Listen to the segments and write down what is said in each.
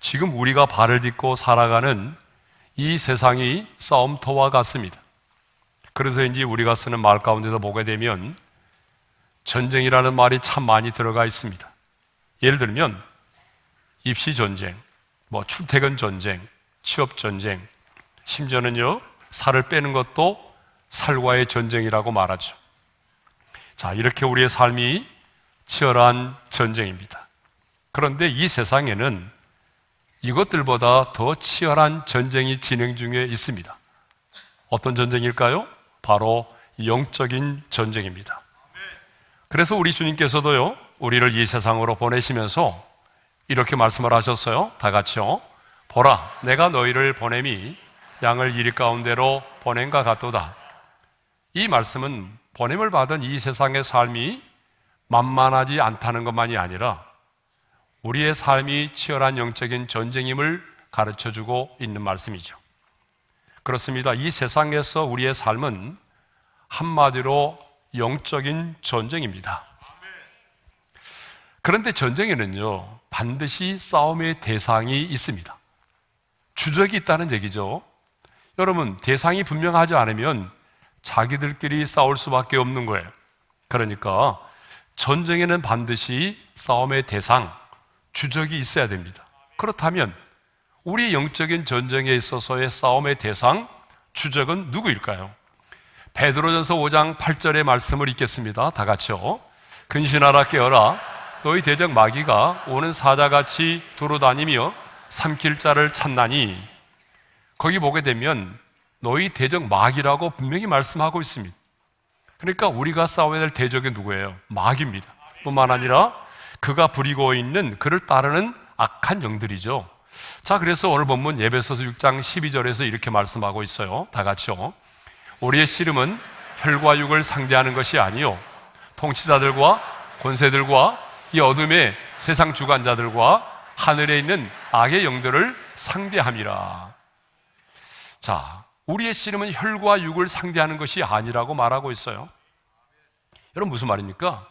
지금 우리가 발을 딛고 살아가는 이 세상이 싸움터와 같습니다. 그래서인지 우리가 쓰는 말 가운데서 보게 되면 전쟁이라는 말이 참 많이 들어가 있습니다. 예를 들면 입시 전쟁, 출퇴근 전쟁, 취업 전쟁, 심지어는요 살을 빼는 것도 살과의 전쟁이라고 말하죠. 자, 이렇게 우리의 삶이 치열한 전쟁입니다. 그런데 이 세상에는 이것들보다 더 치열한 전쟁이 진행 중에 있습니다. 어떤 전쟁일까요? 바로 영적인 전쟁입니다. 그래서 우리 주님께서도요 우리를 이 세상으로 보내시면서 이렇게 말씀을 하셨어요. 다 같이요. 보라, 내가 너희를 보냄이 양을 이리 가운데로 보냄과 같도다. 이 말씀은 보냄을 받은 이 세상의 삶이 만만하지 않다는 것만이 아니라 우리의 삶이 치열한 영적인 전쟁임을 가르쳐주고 있는 말씀이죠. 그렇습니다. 이 세상에서 우리의 삶은 한마디로 영적인 전쟁입니다. 그런데 전쟁에는요 반드시 싸움의 대상이 있습니다. 주적이 있다는 얘기죠. 여러분, 대상이 분명하지 않으면 자기들끼리 싸울 수밖에 없는 거예요. 그러니까 전쟁에는 반드시 싸움의 대상, 주적이 있어야 됩니다. 그렇다면 우리 영적인 전쟁에 있어서의 싸움의 대상, 주적은 누구일까요? 베드로전서 5장 8절의 말씀을 읽겠습니다. 다 같이요. 근신하라, 깨어라. 너희 대적 마귀가 오는 사자같이 두루다니며 삼킬 자를 찾나니. 거기 보게 되면 너희 대적 마귀라고 분명히 말씀하고 있습니다. 그러니까 우리가 싸워야 될 대적이 누구예요? 마귀입니다. 뿐만 아니라 그가 부리고 있는 그를 따르는 악한 영들이죠. 자, 그래서 오늘 본문 에베소서 6장 12절에서 이렇게 말씀하고 있어요. 다 같이요. 우리의 씨름은 혈과 육을 상대하는 것이 아니요 통치자들과 권세들과 이 어둠의 세상 주관자들과 하늘에 있는 악의 영들을 상대함이라. 자, 우리의 씨름은 혈과 육을 상대하는 것이 아니라고 말하고 있어요. 여러분, 무슨 말입니까?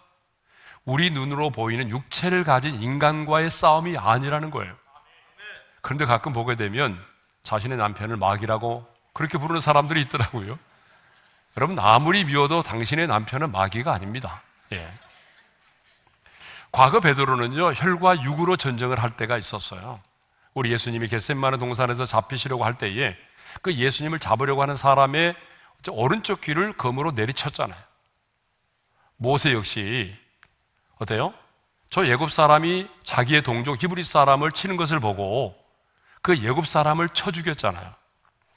우리 눈으로 보이는 육체를 가진 인간과의 싸움이 아니라는 거예요. 그런데 가끔 보게 되면 자신의 남편을 마귀라고 그렇게 부르는 사람들이 있더라고요. 여러분, 아무리 미워도 당신의 남편은 마귀가 아닙니다. 과거 베드로는요 혈과 육으로 전쟁을 할 때가 있었어요. 우리 예수님이 겟세마네 동산에서 잡히시려고 할 때에 그 예수님을 잡으려고 하는 사람의 오른쪽 귀를 검으로 내리쳤잖아요. 모세 역시 어때요? 저 애굽 사람이 자기의 동족 히브리 사람을 치는 것을 보고 그 애굽 사람을 쳐 죽였잖아요.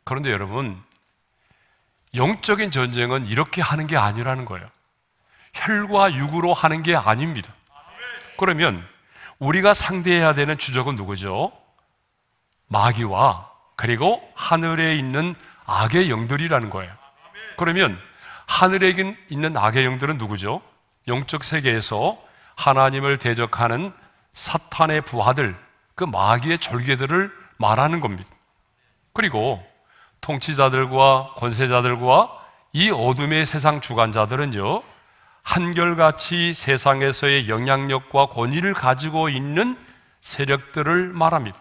그런데 여러분, 영적인 전쟁은 이렇게 하는 게 아니라는 거예요. 혈과 육으로 하는 게 아닙니다. 그러면 우리가 상대해야 되는 주적은 누구죠? 마귀와 그리고 하늘에 있는 악의 영들이라는 거예요. 그러면 하늘에 있는 악의 영들은 누구죠? 영적 세계에서 하나님을 대적하는 사탄의 부하들, 그 마귀의 졸개들을 말하는 겁니다. 그리고 통치자들과 권세자들과 이 어둠의 세상 주관자들은요 한결같이 세상에서의 영향력과 권위를 가지고 있는 세력들을 말합니다.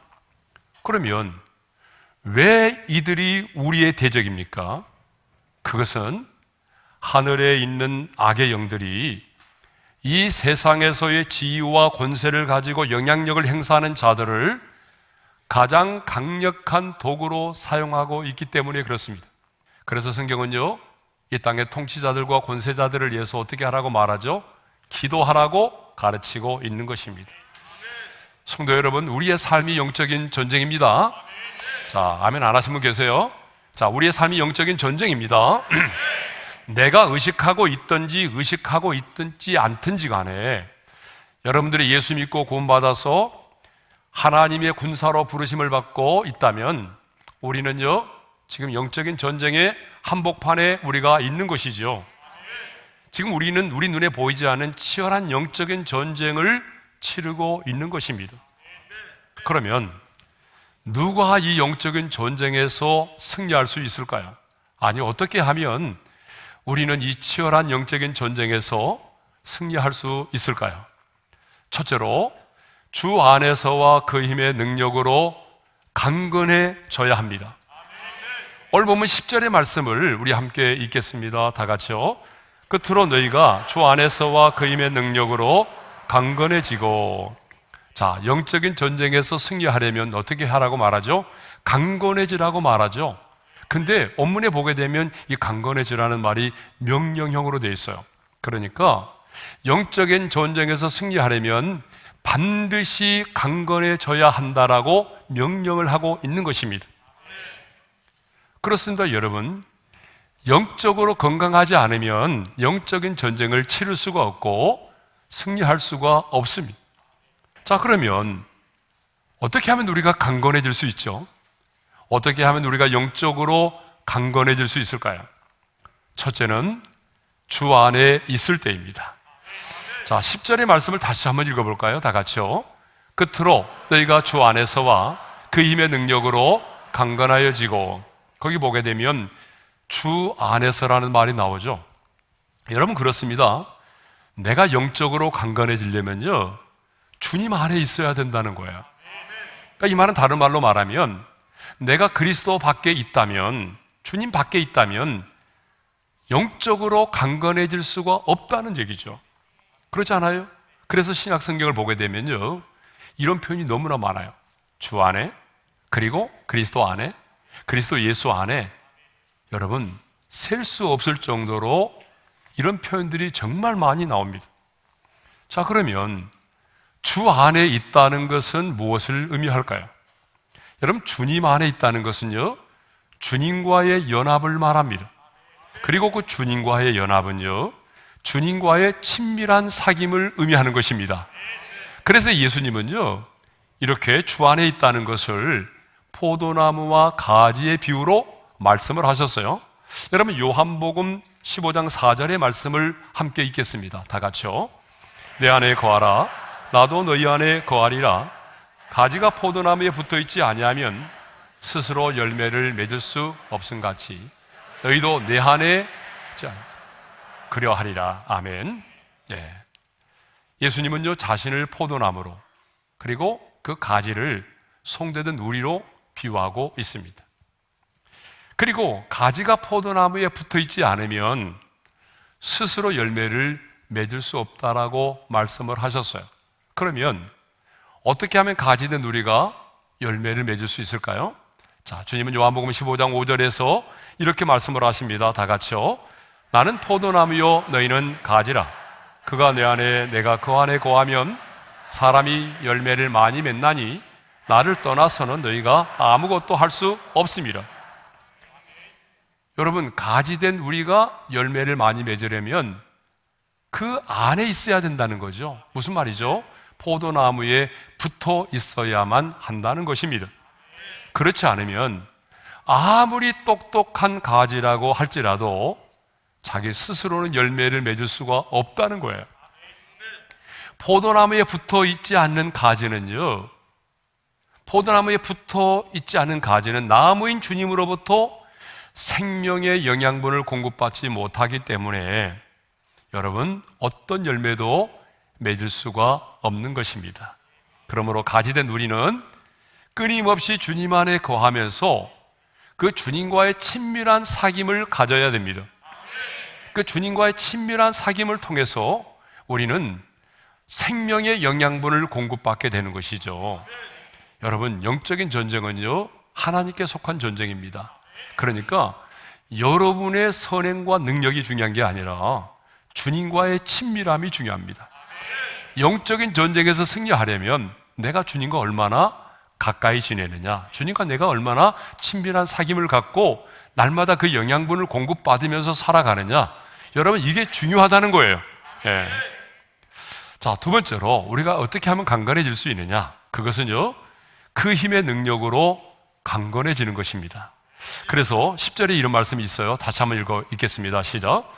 그러면 왜 이들이 우리의 대적입니까? 그것은 하늘에 있는 악의 영들이 이 세상에서의 지위와 권세를 가지고 영향력을 행사하는 자들을 가장 강력한 도구로 사용하고 있기 때문에 그렇습니다. 그래서 성경은요 이 땅의 통치자들과 권세자들을 위해서 어떻게 하라고 말하죠? 기도하라고 가르치고 있는 것입니다. 성도 여러분, 우리의 삶이 영적인 전쟁입니다. 자, 아멘 안 하신 분 계세요? 자, 우리의 삶이 영적인 전쟁입니다. 내가 의식하고 있든지 않든지 간에 여러분들이 예수 믿고 구원받아서 하나님의 군사로 부르심을 받고 있다면 우리는요 지금 영적인 전쟁의 한복판에 우리가 있는 것이죠. 지금 우리는 우리 눈에 보이지 않는 치열한 영적인 전쟁을 치르고 있는 것입니다. 그러면 누가 이 영적인 전쟁에서 승리할 수 있을까요? 아니, 어떻게 하면 우리는 이 치열한 영적인 전쟁에서 승리할 수 있을까요? 첫째로 주 안에서와 그 힘의 능력으로 강건해져야 합니다. 오늘 보면 10절의 말씀을 우리 함께 읽겠습니다. 다 같이요. 끝으로 너희가 주 안에서와 그 힘의 능력으로 강건해지고. 자, 영적인 전쟁에서 승리하려면 어떻게 하라고 말하죠? 강건해지라고 말하죠. 근데 원문에 보게 되면 이 강건해지라는 말이 명령형으로 되어 있어요. 그러니까 영적인 전쟁에서 승리하려면 반드시 강건해져야 한다라고 명령을 하고 있는 것입니다. 그렇습니다, 여러분. 영적으로 건강하지 않으면 영적인 전쟁을 치를 수가 없고 승리할 수가 없습니다. 자, 그러면 어떻게 하면 우리가 강건해질 수 있죠? 어떻게 하면 우리가 영적으로 강건해질 수 있을까요? 첫째는 주 안에 있을 때입니다. 자, 10절의 말씀을 다시 한번 읽어볼까요? 다 같이요. 끝으로 너희가 주 안에서와 그 힘의 능력으로 강건하여지고. 거기 보게 되면 주 안에서라는 말이 나오죠. 여러분, 그렇습니다. 내가 영적으로 강건해지려면요, 주님 안에 있어야 된다는 거예요. 그러니까 이 말은 다른 말로 말하면 내가 그리스도 밖에 있다면, 주님 밖에 있다면 영적으로 강건해질 수가 없다는 얘기죠. 그렇지 않아요? 그래서 신약 성경을 보게 되면요, 이런 표현이 너무나 많아요. 주 안에, 그리고 그리스도 안에, 그리스도 예수 안에. 여러분, 셀 수 없을 정도로 이런 표현들이 정말 많이 나옵니다. 자, 그러면 주 안에 있다는 것은 무엇을 의미할까요? 여러분, 주님 안에 있다는 것은요, 주님과의 연합을 말합니다. 그리고 그 주님과의 연합은요, 주님과의 친밀한 사귐을 의미하는 것입니다. 그래서 예수님은요, 이렇게 주 안에 있다는 것을 포도나무와 가지의 비유로 말씀을 하셨어요. 여러분, 요한복음 15장 4절의 말씀을 함께 읽겠습니다. 다 같이요. 내 안에 거하라, 나도 너희 안에 거하리라. 가지가 포도나무에 붙어있지 아니하면 스스로 열매를 맺을 수 없음같이 너희도 내 안에 그려하리라. 아멘. 예. 예수님은요, 자신을 포도나무로, 그리고 그 가지를 송대든 우리로 비유하고 있습니다. 그리고 가지가 포도나무에 붙어있지 않으면 스스로 열매를 맺을 수 없다라고 말씀을 하셨어요. 그러면 어떻게 하면 가지된 우리가 열매를 맺을 수 있을까요? 자, 주님은 요한복음 15장 5절에서 이렇게 말씀을 하십니다. 다 같이요. 나는 포도나무요 너희는 가지라. 그가 내 안에 내가 그 안에 거하면 사람이 열매를 많이 맺나니 나를 떠나서는 너희가 아무것도 할 수 없습니다. 여러분, 가지된 우리가 열매를 많이 맺으려면 그 안에 있어야 된다는 거죠. 무슨 말이죠? 포도나무에 붙어 있어야만 한다는 것입니다. 그렇지 않으면 아무리 똑똑한 가지라고 할지라도 자기 스스로는 열매를 맺을 수가 없다는 거예요. 포도나무에 붙어 있지 않는 가지는요, 포도나무에 붙어 있지 않은 가지는 나무인 주님으로부터 생명의 영양분을 공급받지 못하기 때문에 여러분, 어떤 열매도 맺을 수가 없는 것입니다. 그러므로 가지된 우리는 끊임없이 주님 안에 거하면서 그 주님과의 친밀한 사귐을 가져야 됩니다. 그 주님과의 친밀한 사귐을 통해서 우리는 생명의 영양분을 공급받게 되는 것이죠. 여러분, 영적인 전쟁은요, 하나님께 속한 전쟁입니다. 그러니까 여러분의 선행과 능력이 중요한 게 아니라 주님과의 친밀함이 중요합니다. 영적인 전쟁에서 승리하려면 내가 주님과 얼마나 가까이 지내느냐, 주님과 내가 얼마나 친밀한 사귐을 갖고 날마다 그 영양분을 공급받으면서 살아가느냐, 여러분, 이게 중요하다는 거예요. 예. 자, 두 번째로 우리가 어떻게 하면 강건해질 수 있느냐, 그것은요, 그 힘의 능력으로 강건해지는 것입니다. 그래서 10절에 이런 말씀이 있어요. 다시 한번 읽겠습니다. 시작.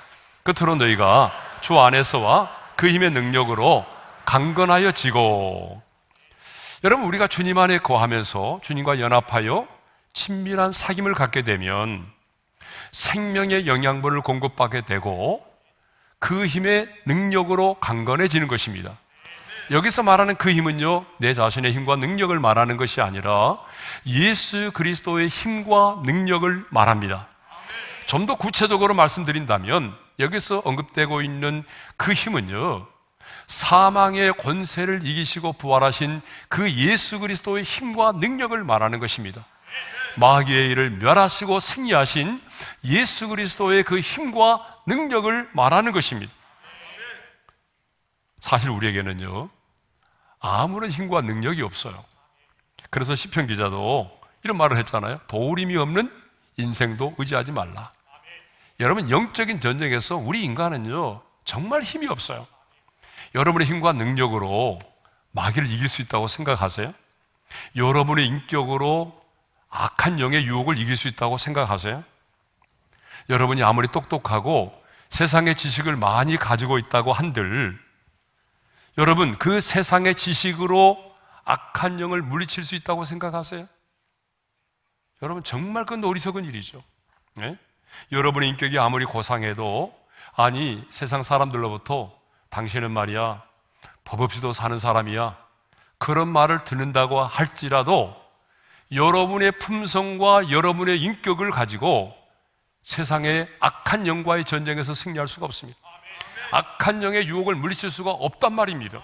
끝으로 너희가 주 안에서와 그 힘의 능력으로 강건하여 지고. 여러분, 우리가 주님 안에 거하면서 주님과 연합하여 친밀한 사귐을 갖게 되면 생명의 영양분을 공급받게 되고 그 힘의 능력으로 강건해지는 것입니다. 여기서 말하는 그 힘은요, 내 자신의 힘과 능력을 말하는 것이 아니라 예수 그리스도의 힘과 능력을 말합니다. 좀 더 구체적으로 말씀드린다면 여기서 언급되고 있는 그 힘은요, 사망의 권세를 이기시고 부활하신 그 예수 그리스도의 힘과 능력을 말하는 것입니다. 마귀의 일을 멸하시고 승리하신 예수 그리스도의 그 힘과 능력을 말하는 것입니다. 사실 우리에게는요, 아무런 힘과 능력이 없어요. 그래서 시편 기자도 이런 말을 했잖아요. 도우림이 없는 인생도 의지하지 말라. 여러분, 영적인 전쟁에서 우리 인간은요, 정말 힘이 없어요. 여러분의 힘과 능력으로 마귀를 이길 수 있다고 생각하세요? 여러분의 인격으로 악한 영의 유혹을 이길 수 있다고 생각하세요? 여러분이 아무리 똑똑하고 세상의 지식을 많이 가지고 있다고 한들, 여러분 그 세상의 지식으로 악한 영을 물리칠 수 있다고 생각하세요? 여러분, 정말 그건 어리석은 일이죠. 네? 여러분의 인격이 아무리 고상해도, 아니 세상 사람들로부터 당신은 말이야 법 없이도 사는 사람이야, 그런 말을 듣는다고 할지라도 여러분의 품성과 여러분의 인격을 가지고 세상의 악한 영과의 전쟁에서 승리할 수가 없습니다. 악한 영의 유혹을 물리칠 수가 없단 말입니다.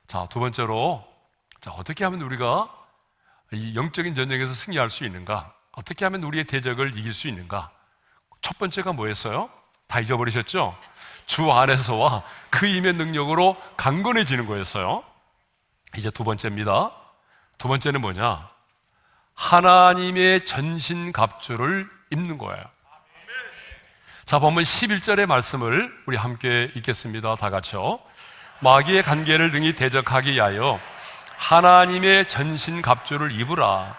자, 두 번째로, 어떻게 하면 우리가 이 영적인 전쟁에서 승리할 수 있는가? 어떻게 하면 우리의 대적을 이길 수 있는가? 첫 번째가 뭐였어요? 다 잊어버리셨죠? 주 안에서와 그 힘의 능력으로 강건해지는 거였어요. 이제 두 번째입니다. 두 번째는 뭐냐? 하나님의 전신갑주를 입는 거예요. 자, 본문 11절의 말씀을 우리 함께 읽겠습니다. 다 같이요. 마귀의 간계를 능히 대적하기 위하여 하나님의 전신갑주를 입으라.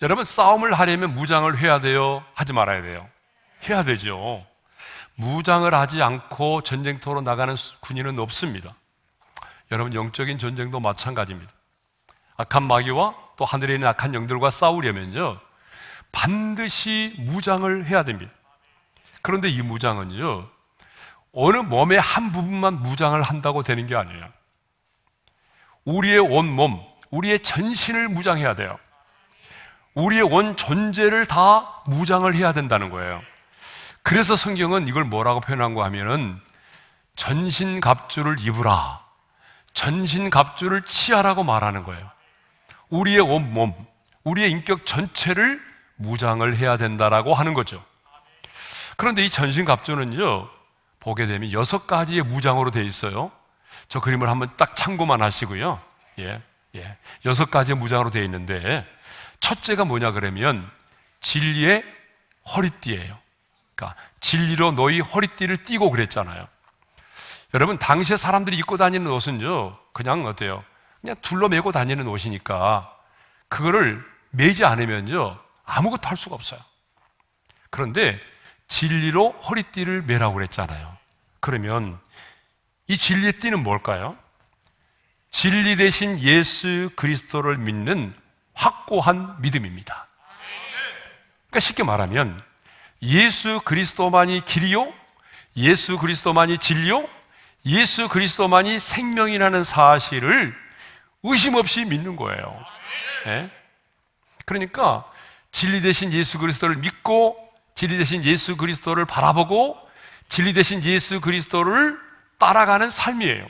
여러분, 싸움을 하려면 무장을 해야 돼요? 하지 말아야 돼요? 해야 되죠. 무장을 하지 않고 전쟁터로 나가는 군인은 없습니다. 여러분, 영적인 전쟁도 마찬가지입니다. 악한 마귀와 또 하늘에 있는 악한 영들과 싸우려면요, 반드시 무장을 해야 됩니다. 그런데 이 무장은요, 어느 몸의 한 부분만 무장을 한다고 되는 게 아니에요. 우리의 온몸, 우리의 전신을 무장해야 돼요. 우리의 온 존재를 다 무장을 해야 된다는 거예요. 그래서 성경은 이걸 뭐라고 표현한 거 하면은 전신갑주를 입으라, 전신갑주를 취하라고 말하는 거예요. 우리의 온몸, 우리의 인격 전체를 무장을 해야 된다라고 하는 거죠. 그런데 이 전신갑주는요, 보게 되면 6가지의 무장으로 되어 있어요. 저 그림을 한번 딱 참고만 하시고요. 6가지의 무장으로 되어 있는데, 첫째가 뭐냐 그러면 진리의 허리띠예요. 그러니까 진리로 너희 허리띠를 띠고 그랬잖아요. 여러분, 당시에 사람들이 입고 다니는 옷은요, 그냥 어때요? 그냥 둘러매고 다니는 옷이니까 그거를 매지 않으면요, 아무것도 할 수가 없어요. 그런데 진리로 허리띠를 매라고 그랬잖아요. 그러면 이 진리의 띠는 뭘까요? 진리 대신 예수 그리스도를 믿는 확고한 믿음입니다. 그러니까 쉽게 말하면 예수 그리스도만이 길이요, 예수 그리스도만이 진리요, 예수 그리스도만이 생명이라는 사실을 의심 없이 믿는 거예요. 네? 그러니까 진리 대신 예수 그리스도를 믿고, 진리 대신 예수 그리스도를 바라보고, 진리 대신 예수 그리스도를 따라가는 삶이에요.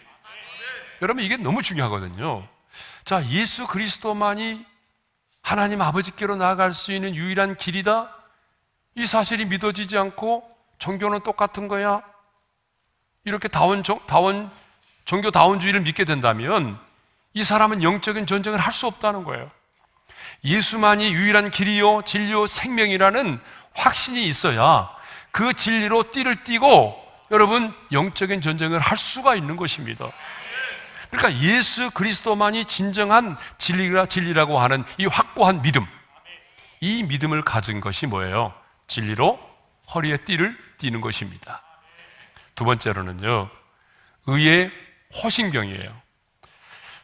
여러분, 이게 너무 중요하거든요. 자, 예수 그리스도만이 하나님 아버지께로 나아갈 수 있는 유일한 길이다, 이 사실이 믿어지지 않고 종교는 똑같은 거야, 이렇게 종교 다원주의를 믿게 된다면 이 사람은 영적인 전쟁을 할 수 없다는 거예요. 예수만이 유일한 길이요, 진리요, 생명이라는 확신이 있어야 그 진리로 띠를 띠고 여러분 영적인 전쟁을 할 수가 있는 것입니다. 그러니까 예수 그리스도만이 진정한 진리라고 하는 이 확고한 믿음, 이 믿음을 가진 것이 뭐예요? 진리로 허리에 띠를 띠는 것입니다. 두 번째로는요, 의의 호심경이에요.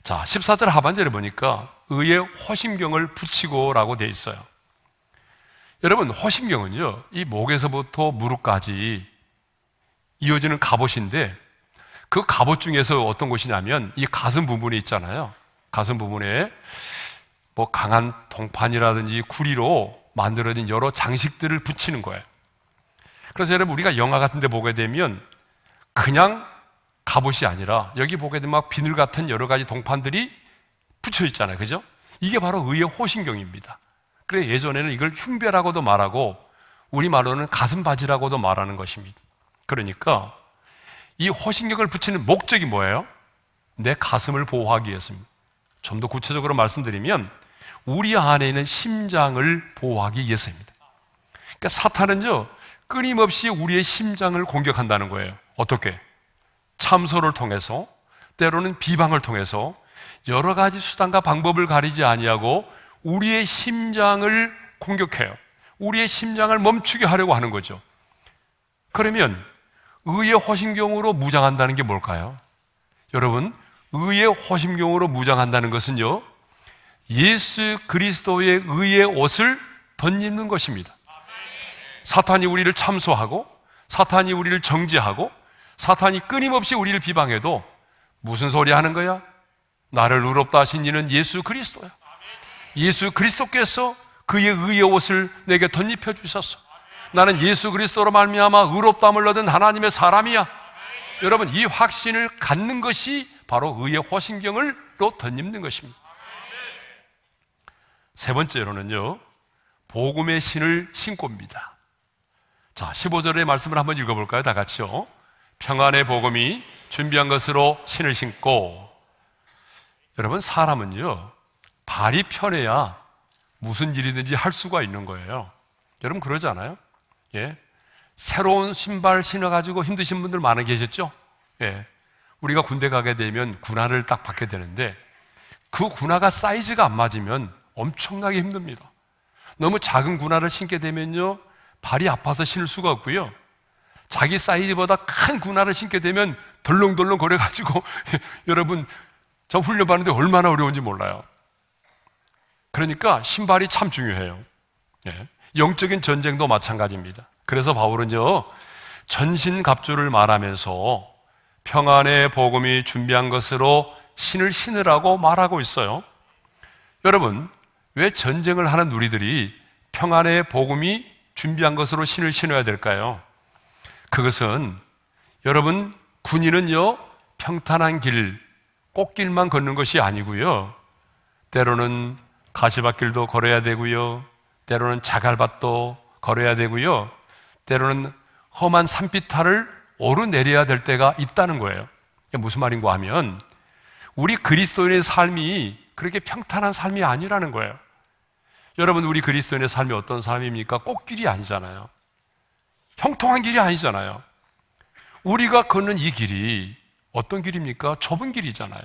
자, 14절 하반절에 보니까 의의 호심경을 붙이고 라고 되어 있어요. 여러분, 호심경은요, 이 목에서부터 무릎까지 이어지는 갑옷인데, 그 갑옷 중에서 어떤 것이냐면 이 가슴 부분에 있잖아요. 가슴 부분에 뭐 강한 동판이라든지 구리로 만들어진 여러 장식들을 붙이는 거예요. 그래서 여러분 우리가 영화 같은 데 보게 되면 그냥 갑옷이 아니라 여기 보게 되면 막 비늘 같은 여러 가지 동판들이 붙여 있잖아요. 그죠? 이게 바로 의의 호신경입니다. 그래 예전에는 이걸 흉배라고도 말하고 우리말로는 가슴 바지라고도 말하는 것입니다. 그러니까 이 호신경을 붙이는 목적이 뭐예요? 내 가슴을 보호하기 위해서입니다. 좀 더 구체적으로 말씀드리면 우리 안에 있는 심장을 보호하기 위해서입니다. 그러니까 사탄은요 끊임없이 우리의 심장을 공격한다는 거예요. 어떻게? 참소를 통해서, 때로는 비방을 통해서 여러 가지 수단과 방법을 가리지 아니하고 우리의 심장을 공격해요. 우리의 심장을 멈추게 하려고 하는 거죠. 그러면 의의 호신경으로 무장한다는 게 뭘까요? 여러분, 의의 호신경으로 무장한다는 것은요 예수 그리스도의 의의 옷을 덧입는 것입니다. 사탄이 우리를 참소하고 사탄이 우리를 정죄하고 사탄이 끊임없이 우리를 비방해도 무슨 소리 하는 거야? 나를 의롭다 하신 이는 예수 그리스도야. 예수 그리스도께서 그의 의의 옷을 내게 덧입혀 주셨어. 나는 예수 그리스도로 말미암아 의롭다함을 얻은 하나님의 사람이야. 여러분 이 확신을 갖는 것이 바로 의의 호신경으로 덧입는 것입니다. 세 번째로는요 복음의 신을 신고입니다. 자 15절의 말씀을 한번 읽어볼까요? 다 같이요. 평안의 복음이 준비한 것으로 신을 신고. 여러분 사람은요 발이 편해야 무슨 일이든지 할 수가 있는 거예요. 여러분 그러지 않아요? 예. 새로운 신발 신어가지고 힘드신 분들 많이 계셨죠? 예. 우리가 군대 가게 되면 군화를 딱 받게 되는데 그 군화가 사이즈가 안 맞으면 엄청나게 힘듭니다. 너무 작은 군화를 신게 되면요 발이 아파서 신을 수가 없고요 자기 사이즈보다 큰 군화를 신게 되면 덜렁덜렁 거려가지고 여러분 저 훈련받는데 얼마나 어려운지 몰라요. 그러니까 신발이 참 중요해요. 예. 영적인 전쟁도 마찬가지입니다. 그래서 바울은요 전신갑주를 말하면서 평안의 복음이 준비한 것으로 신을 신으라고 말하고 있어요. 여러분 왜 전쟁을 하는 우리들이 평안의 복음이 준비한 것으로 신을 신어야 될까요? 그것은 여러분 군인은요 평탄한 길, 꽃길만 걷는 것이 아니고요 때로는 가시밭길도 걸어야 되고요 때로는 자갈밭도 걸어야 되고요 때로는 험한 산비탈을 오르내려야 될 때가 있다는 거예요. 무슨 말인가 하면 우리 그리스도인의 삶이 그렇게 평탄한 삶이 아니라는 거예요. 여러분 우리 그리스도인의 삶이 어떤 삶입니까? 꽃길이 아니잖아요. 형통한 길이 아니잖아요. 우리가 걷는 이 길이 어떤 길입니까? 좁은 길이잖아요.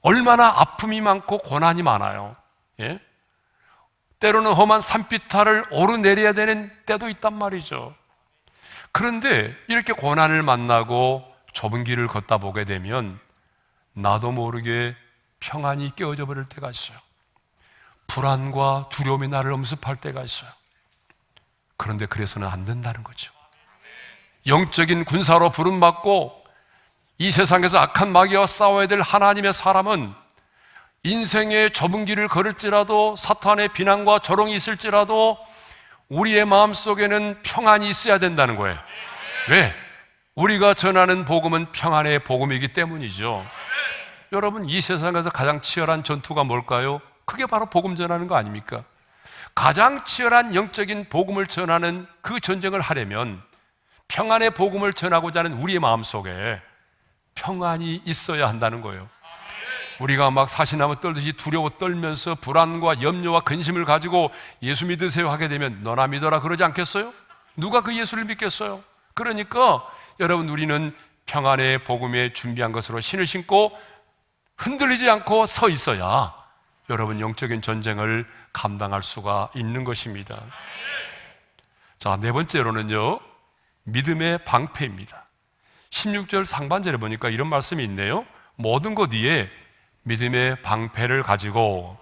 얼마나 아픔이 많고 고난이 많아요. 예? 때로는 험한 산비탈을 오르내려야 되는 때도 있단 말이죠. 그런데 이렇게 고난을 만나고 좁은 길을 걷다 보게 되면 나도 모르게 평안이 깨어져 버릴 때가 있어요. 불안과 두려움이 나를 엄습할 때가 있어요. 그런데 그래서는 안 된다는 거죠. 영적인 군사로 부름받고 이 세상에서 악한 마귀와 싸워야 될 하나님의 사람은 인생의 좁은 길을 걸을지라도 사탄의 비난과 조롱이 있을지라도 우리의 마음속에는 평안이 있어야 된다는 거예요. 왜? 우리가 전하는 복음은 평안의 복음이기 때문이죠. 여러분 이 세상에서 가장 치열한 전투가 뭘까요? 그게 바로 복음 전하는 거 아닙니까? 가장 치열한 영적인 복음을 전하는 그 전쟁을 하려면 평안의 복음을 전하고자 하는 우리의 마음속에 평안이 있어야 한다는 거예요. 우리가 막 사시나무 떨듯이 두려워 떨면서 불안과 염려와 근심을 가지고 예수 믿으세요 하게 되면 너나 믿어라 그러지 않겠어요? 누가 그 예수를 믿겠어요? 그러니까 여러분 우리는 평안의 복음에 준비한 것으로 신을 신고 흔들리지 않고 서 있어야 여러분 영적인 전쟁을 감당할 수가 있는 것입니다. 자, 네 번째로는요 믿음의 방패입니다. 16절 상반절에 보니까 이런 말씀이 있네요. 모든 것 위에 믿음의 방패를 가지고.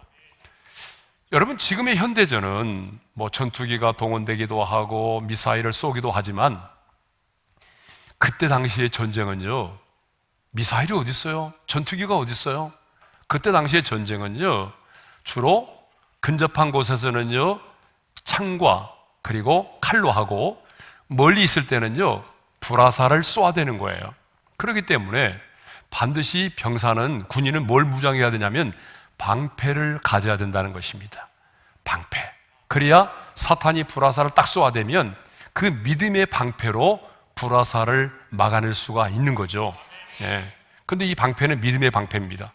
여러분 지금의 현대전은 뭐 전투기가 동원되기도 하고 미사일을 쏘기도 하지만 그때 당시의 전쟁은요 미사일이 어디 있어요? 전투기가 어디 있어요? 그때 당시의 전쟁은요, 주로 근접한 곳에서는요, 창과 그리고 칼로 하고, 멀리 있을 때는요, 불화살을 쏘아대는 거예요. 그렇기 때문에 반드시 병사는, 군인은 뭘 무장해야 되냐면 방패를 가져야 된다는 것입니다. 방패. 그래야 사탄이 불화살을 딱 쏘아대면 그 믿음의 방패로 불화살을 막아낼 수가 있는 거죠. 예. 근데 이 방패는 믿음의 방패입니다.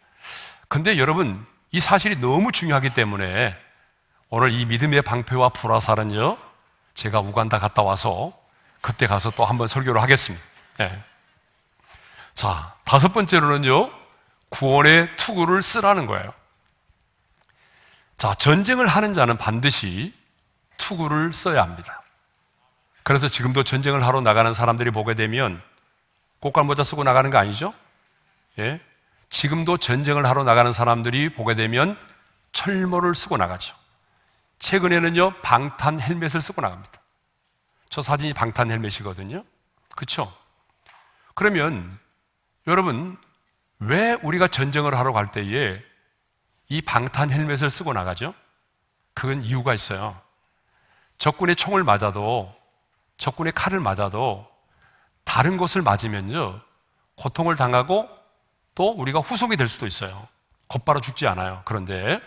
근데 여러분, 이 사실이 너무 중요하기 때문에 오늘 이 믿음의 방패와 불화살은요, 제가 우간다 갔다 와서 그때 가서 또 한번 설교를 하겠습니다. 예. 자, 다섯 번째로는요, 구원의 투구를 쓰라는 거예요. 자, 전쟁을 하는 자는 반드시 투구를 써야 합니다. 그래서 지금도 전쟁을 하러 나가는 사람들이 보게 되면 꽃갈모자 쓰고 나가는 거 아니죠? 예? 지금도 전쟁을 하러 나가는 사람들이 보게 되면 철모를 쓰고 나가죠. 최근에는요, 방탄 헬멧을 쓰고 나갑니다. 저 사진이 방탄 헬멧이거든요. 그렇죠? 그러면 여러분, 왜 우리가 전쟁을 하러 갈 때에 이 방탄 헬멧을 쓰고 나가죠? 그건 이유가 있어요. 적군의 총을 맞아도, 적군의 칼을 맞아도 다른 곳을 맞으면요, 고통을 당하고 또 우리가 후속이 될 수도 있어요. 곧바로 죽지 않아요. 그런데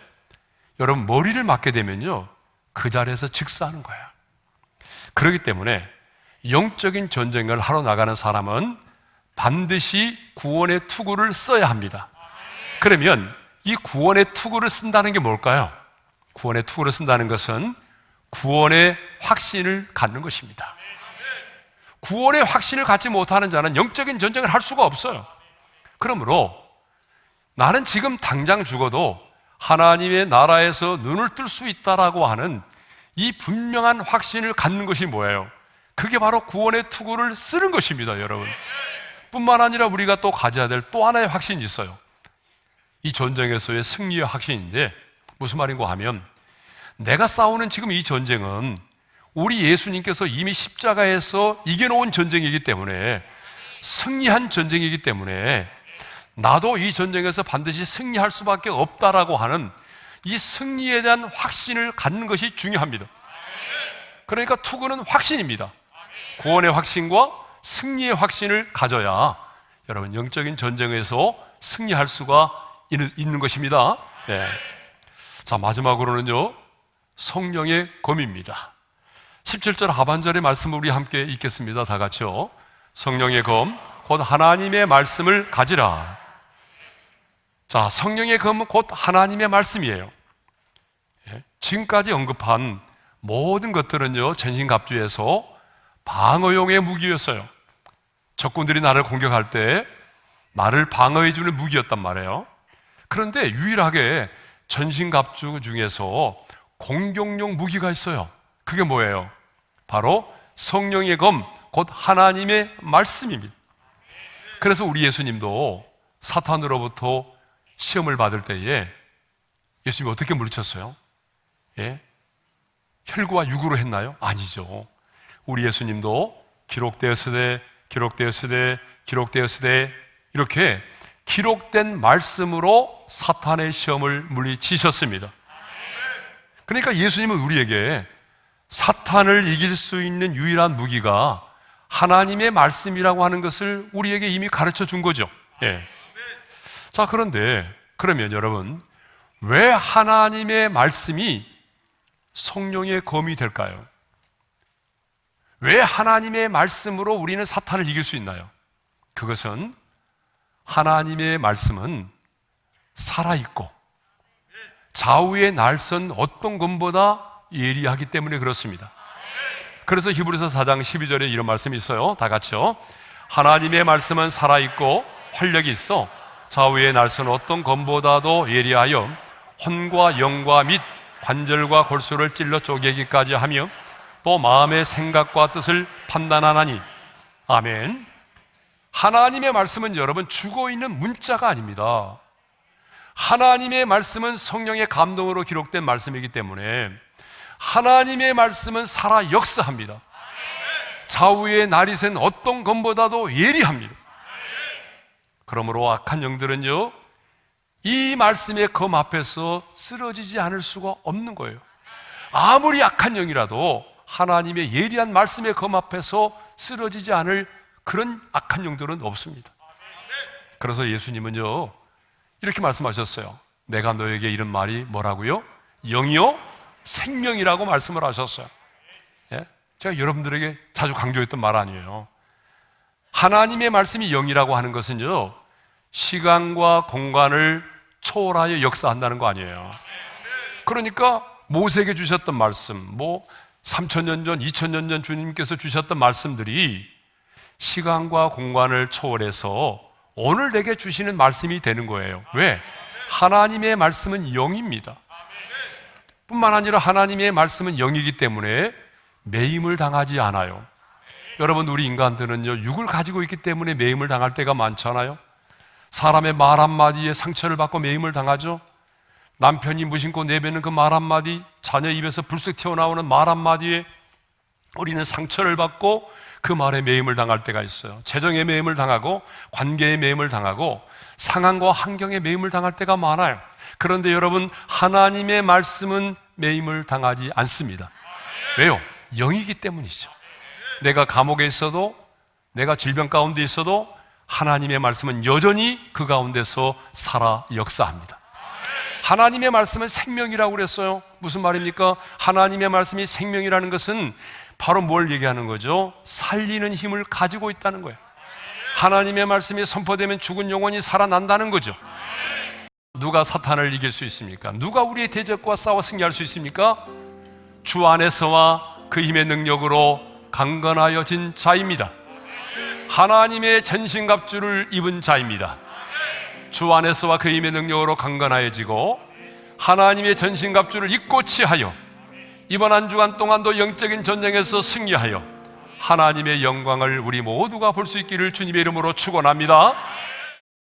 여러분, 머리를 맞게 되면요, 그 자리에서 즉사하는 거예요. 그렇기 때문에 영적인 전쟁을 하러 나가는 사람은 반드시 구원의 투구를 써야 합니다. 그러면 이 구원의 투구를 쓴다는 게 뭘까요? 구원의 투구를 쓴다는 것은 구원의 확신을 갖는 것입니다. 구원의 확신을 갖지 못하는 자는 영적인 전쟁을 할 수가 없어요. 그러므로 나는 지금 당장 죽어도 하나님의 나라에서 눈을 뜰 수 있다라고 하는 이 분명한 확신을 갖는 것이 뭐예요? 그게 바로 구원의 투구를 쓰는 것입니다, 여러분. 뿐만 아니라 우리가 또 가져야 될 또 하나의 확신이 있어요. 이 전쟁에서의 승리의 확신인데, 무슨 말인가 하면, 내가 싸우는 지금 이 전쟁은 우리 예수님께서 이미 십자가에서 이겨놓은 전쟁이기 때문에, 승리한 전쟁이기 때문에 나도 이 전쟁에서 반드시 승리할 수밖에 없다라고 하는 이 승리에 대한 확신을 갖는 것이 중요합니다. 그러니까 투구는 확신입니다. 구원의 확신과 승리의 확신을 가져야 여러분, 영적인 전쟁에서 승리할 수가 있는 것입니다. 네. 자, 마지막으로는요, 성령의 검입니다. 17절 하반절의 말씀을 우리 함께 읽겠습니다. 다 같이요. 성령의 검, 곧 하나님의 말씀을 가지라. 자, 성령의 검은 곧 하나님의 말씀이에요. 예? 지금까지 언급한 모든 것들은요, 전신갑주에서 방어용의 무기였어요. 적군들이 나를 공격할 때 나를 방어해주는 무기였단 말이에요. 그런데 유일하게 전신갑주 중에서 공격용 무기가 있어요. 그게 뭐예요? 바로 성령의 검, 곧 하나님의 말씀입니다. 그래서 우리 예수님도 사탄으로부터 시험을 받을 때에 예수님이 어떻게 물리쳤어요? 예? 혈과 육으로 했나요? 아니죠. 우리 예수님도 기록되었으되 기록되었으되 기록되었으되 이렇게 기록된 말씀으로 사탄의 시험을 물리치셨습니다. 그러니까 예수님은 우리에게 사탄을 이길 수 있는 유일한 무기가 하나님의 말씀이라고 하는 것을 우리에게 이미 가르쳐 준 거죠. 예. 자, 그런데 그러면 여러분, 왜 하나님의 말씀이 성령의 검이 될까요? 왜 하나님의 말씀으로 우리는 사탄을 이길 수 있나요? 그것은 하나님의 말씀은 살아있고 좌우의 날선 어떤 것보다 예리하기 때문에 그렇습니다. 그래서 히브리서 4장 12절에 이런 말씀이 있어요. 다 같이요. 하나님의 말씀은 살아있고 활력이 있어 좌우의 날선 어떤 검보다도 예리하여 혼과 영과 및 관절과 골수를 찔러 쪼개기까지 하며 또 마음의 생각과 뜻을 판단하나니. 아멘. 하나님의 말씀은 여러분 죽어있는 문자가 아닙니다. 하나님의 말씀은 성령의 감동으로 기록된 말씀이기 때문에 하나님의 말씀은 살아 역사합니다. 좌우의 날이 센 어떤 검보다도 예리합니다. 그러므로 악한 영들은요, 이 말씀의 검 앞에서 쓰러지지 않을 수가 없는 거예요. 아무리 악한 영이라도 하나님의 예리한 말씀의 검 앞에서 쓰러지지 않을 그런 악한 영들은 없습니다. 그래서 예수님은요, 이렇게 말씀하셨어요. 내가 너에게 이런 말이 뭐라고요? 영이요 생명이라고 말씀을 하셨어요. 예? 제가 여러분들에게 자주 강조했던 말 아니에요. 하나님의 말씀이 영이라고 하는 것은요, 시간과 공간을 초월하여 역사한다는 거 아니에요. 그러니까 모세에게 주셨던 말씀, 3000년 전, 2000년 전 주님께서 주셨던 말씀들이 시간과 공간을 초월해서 오늘 내게 주시는 말씀이 되는 거예요. 왜? 하나님의 말씀은 영입니다. 뿐만 아니라 하나님의 말씀은 영이기 때문에 매임을 당하지 않아요. 여러분, 우리 인간들은요, 육을 가지고 있기 때문에 매임을 당할 때가 많잖아요. 사람의 말 한마디에 상처를 받고 매임을 당하죠. 남편이 무심코 내뱉는 그 말 한마디, 자녀 입에서 불쑥 튀어나오는 말 한마디에 우리는 상처를 받고 그 말에 매임을 당할 때가 있어요. 재정에 매임을 당하고 관계에 매임을 당하고 상황과 환경에 매임을 당할 때가 많아요. 그런데 여러분, 하나님의 말씀은 매임을 당하지 않습니다. 왜요? 영이기 때문이죠. 내가 감옥에 있어도, 내가 질병 가운데 있어도 하나님의 말씀은 여전히 그 가운데서 살아 역사합니다. 하나님의 말씀은 생명이라고 그랬어요. 무슨 말입니까? 하나님의 말씀이 생명이라는 것은 바로 뭘 얘기하는 거죠? 살리는 힘을 가지고 있다는 거예요. 하나님의 말씀이 선포되면 죽은 영혼이 살아난다는 거죠. 누가 사탄을 이길 수 있습니까? 누가 우리의 대적과 싸워 승리할 수 있습니까? 주 안에서와 그 힘의 능력으로 강건하여진 자입니다. 하나님의 전신갑주를 입은 자입니다. 주 안에서와 그 힘의 능력으로 강건하여지고 하나님의 전신갑주를 입고 치하여 이번 한 주간 동안도 영적인 전쟁에서 승리하여 하나님의 영광을 우리 모두가 볼 수 있기를 주님의 이름으로 축원합니다.